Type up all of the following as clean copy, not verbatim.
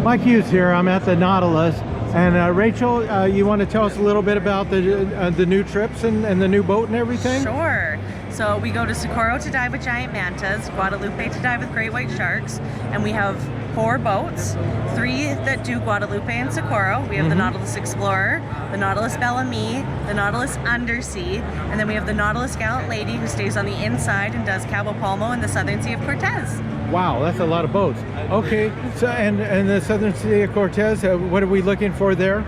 Mike Hughes here. I'm at the Nautilus. And Rachel, you want to tell us a little bit about the new trips and the new boat and everything? Sure. So we go to Socorro to dive with giant mantas, Guadalupe to dive with great white sharks, and we have 4 boats, 3 that do Guadalupe and Socorro. We have the Nautilus Explorer, the Nautilus Bellamy, the Nautilus Undersea, and then we have the Nautilus Gallant Lady who stays on the inside and does Cabo Palmo and the Southern Sea of Cortez. Wow, that's a lot of boats. Okay, so and the Southern Sea of Cortez, what are we looking for there?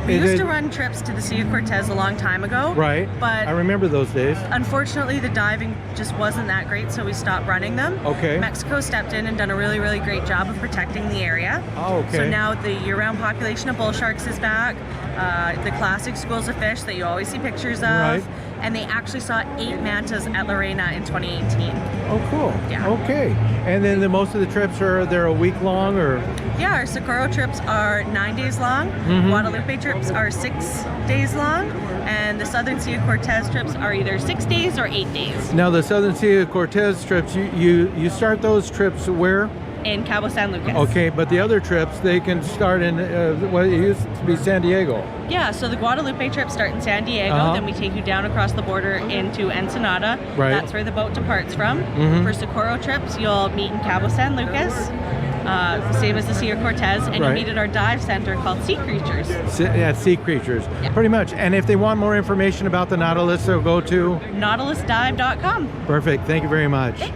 We used to run trips to the Sea of Cortez a long time ago. Right, but I remember those days. Unfortunately, the diving just wasn't that great, so we stopped running them. Okay. Mexico stepped in and done a really, really great job of protecting the area. Oh, okay. So now the year-round population of bull sharks is back. The classic schools of fish that you always see pictures of. Right. And they actually saw 8 mantas at La Reina in 2018. Oh, cool. Yeah. Okay. And then most of the trips they're a week long, or? Yeah, our Socorro trips are 9 days long. Guadalupe trips are 6 days long. And the Southern Sea of Cortez trips are either 6 days or 8 days. Now the Southern Sea of Cortez trips, you start those trips where? In Cabo San Lucas. Okay, but the other trips, they can start in, what it used to be San Diego. Yeah, so the Guadalupe trips start in San Diego, then we take you down across the border into Ensenada. Right. That's where the boat departs from. For Socorro trips, you'll meet in Cabo San Lucas, same as the Sea of Cortez, and you'll meet at our dive center called Sea Creatures. Sea Creatures, pretty much. And if they want more information about the Nautilus, they'll go to? nautilusdive.com. Perfect, thank you very much.